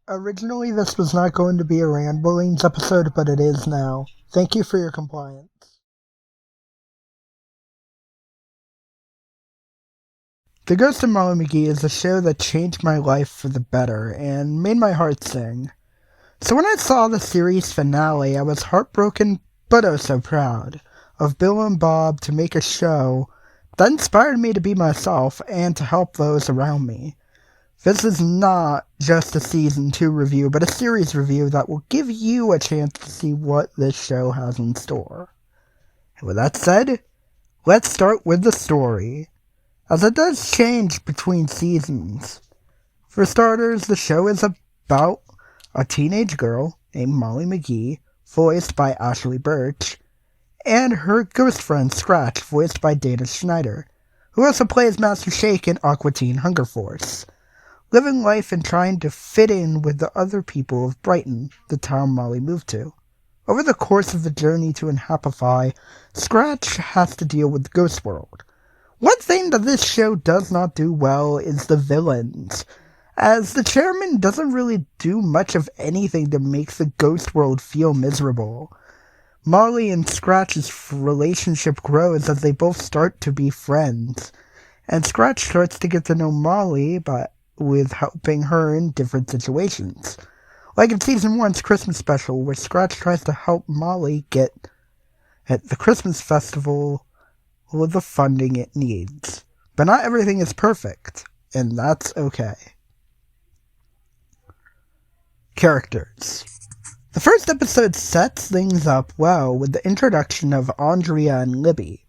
Originally, this was not going to be a Ramblings episode, but it is now. Thank you for your compliance. The Ghost and Molly McGee is a show that changed my life for the better and made my heart sing. So when I saw the series finale, I was heartbroken but oh so proud of Bill and Bob to make a show that inspired me to be myself and to help those around me. This is not just a season 2 review, but a series review that will give you a chance to see what this show has in store. And with that said, let's start with the story, as it does change between seasons. For starters, the show is about a teenage girl named Molly McGee, voiced by Ashley Birch, and her ghost friend Scratch, voiced by Dana Schneider, who also plays Master Shake in Aqua Teen Hunger Force, living life and trying to fit in with the other people of Brighton, the town Molly moved to. Over the course of the journey to Inhapify, Scratch has to deal with the ghost world. One thing that this show does not do well is the villains, as the chairman doesn't really do much of anything to make the ghost world feel miserable. Molly and Scratch's relationship grows as they both start to be friends, and Scratch starts to get to know Molly with helping her in different situations. Like in Season 1's Christmas special, where Scratch tries to help Molly get at the Christmas festival with the funding it needs. But not everything is perfect, and that's okay. Characters. The first episode sets things up well with the introduction of Andrea and Libby.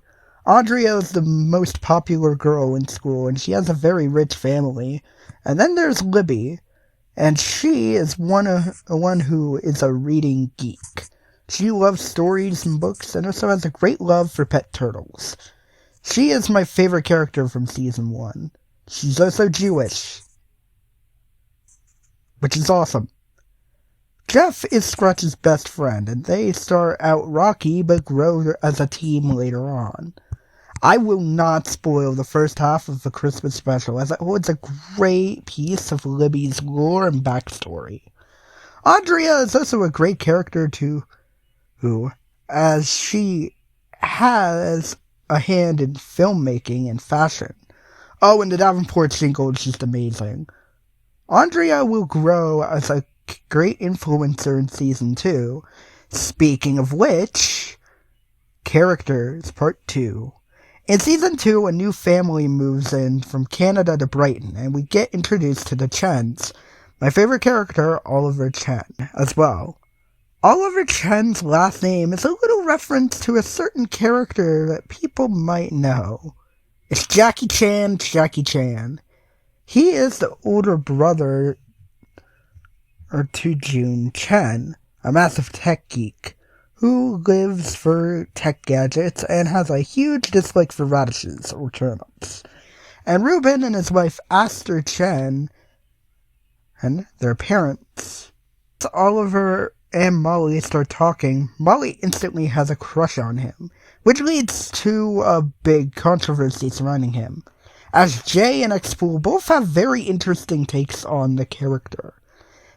Andrea is the most popular girl in school, and she has a very rich family. And then there's Libby, and she is one who is a reading geek. She loves stories and books, and also has a great love for pet turtles. She is my favorite character from Season 1. She's also Jewish, which is awesome. Jeff is Scratch's best friend, and they start out rocky but grow as a team later on. I will not spoil the first half of the Christmas special, as it holds a great piece of Libby's lore and backstory. Andrea is also a great character as she has a hand in filmmaking and fashion. Oh, and the Davenport jingle is just amazing. Andrea will grow as a great influencer in Season 2. Speaking of which, Characters Part 2. In Season 2, a new family moves in from Canada to Brighton, and we get introduced to the Chens. My favorite character, Oliver Chen, as well. Oliver Chen's last name is a little reference to a certain character that people might know. It's Jackie Chan. He is the older brother to June Chen, a massive tech geek, who lives for tech gadgets and has a huge dislike for radishes or turnips. And Ruben and his wife Aster Chen, and their parents, Oliver and Molly start talking. Molly instantly has a crush on him, which leads to a big controversy surrounding him, as Jay and X-Pool both have very interesting takes on the character,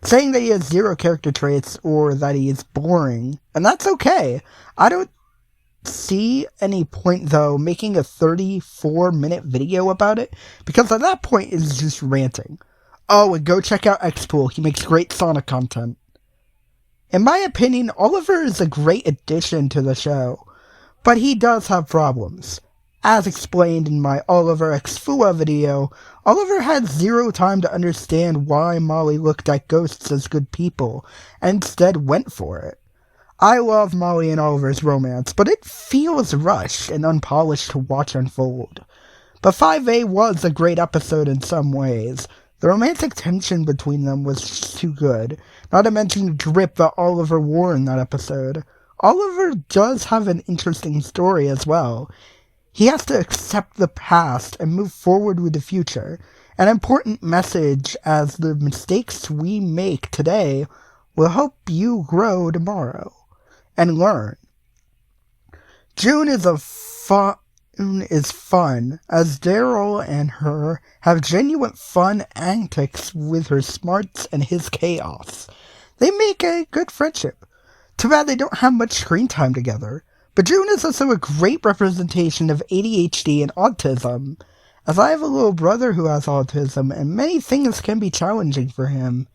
saying that he has zero character traits or that he is boring, and that's okay. I don't see any point, though, making a 34-minute video about it, because at that point it's just ranting. Oh, and go check out X-Pool. He makes great Sonic content. In my opinion, Oliver is a great addition to the show, but he does have problems. As explained in my Oliver X Fua video, Oliver had zero time to understand why Molly looked at ghosts as good people, and instead went for it. I love Molly and Oliver's romance, but it feels rushed and unpolished to watch unfold. But 5A was a great episode in some ways. The romantic tension between them was too good, not to mention the drip that Oliver wore in that episode. Oliver does have an interesting story as well. He has to accept the past and move forward with the future, an important message as the mistakes we make today will help you grow tomorrow and learn. June is is fun, as Daryl and her have genuine fun antics with her smarts and his chaos. They make a good friendship. Too bad they don't have much screen time together. But June is also a great representation of ADHD and autism, as I have a little brother who has autism, and many things can be challenging for him.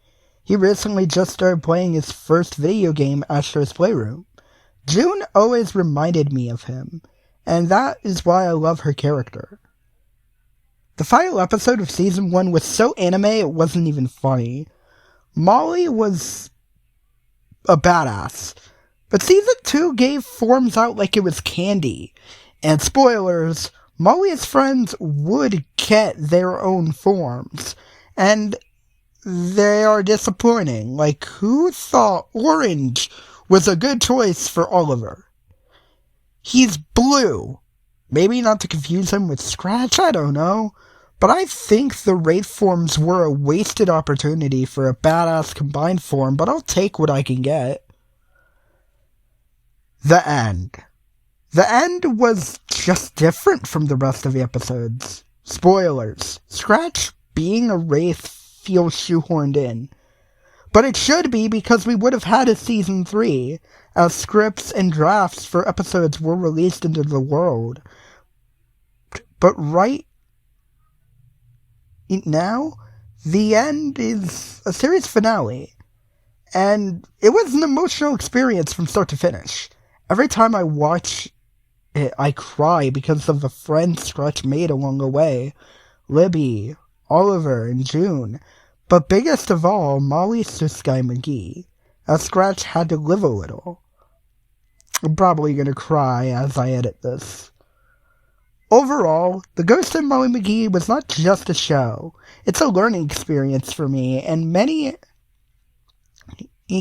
He recently just started playing his first video game, Astro's Playroom. June always reminded me of him, and that is why I love her character. The final episode of Season 1 was so anime it wasn't even funny. Molly was a badass, but Season 2 gave forms out like it was candy. And spoilers, Molly's friends would get their own forms, and they are disappointing. Like, who thought orange was a good choice for Oliver? He's blue. Maybe not to confuse him with Scratch, I don't know. But I think the Wraith forms were a wasted opportunity for a badass combined form, but I'll take what I can get. The end. The end was just different from the rest of the episodes. Spoilers. Scratch being a Wraith feels shoehorned in. But it should be, because we would have had a Season 3, as scripts and drafts for episodes were released into the world. But right now, the end is a series finale. And it was an emotional experience from start to finish. Every time I watch it, I cry because of the friends Scratch made along the way. Libby, Oliver, and June. But biggest of all, Molly Suskai McGee, as Scratch had to live a little. I'm probably gonna cry as I edit this. Overall, the Ghost and Molly McGee was not just a show. It's a learning experience for me, and many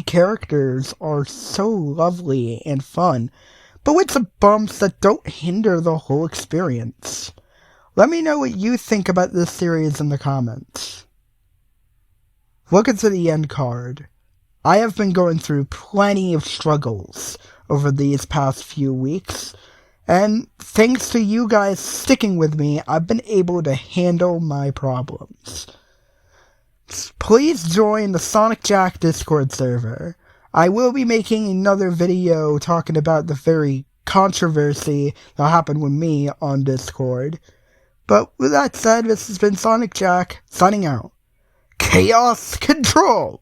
characters are so lovely and fun, but with some bumps that don't hinder the whole experience. Let me know what you think about this series in the comments. Look at the end card. I have been going through plenty of struggles over these past few weeks, and thanks to you guys sticking with me, I've been able to handle my problems. Please join the Sonic Jack Discord server. I will be making another video talking about the very controversy that happened with me on Discord. But with that said, this has been Sonic Jack, signing out. Chaos Control!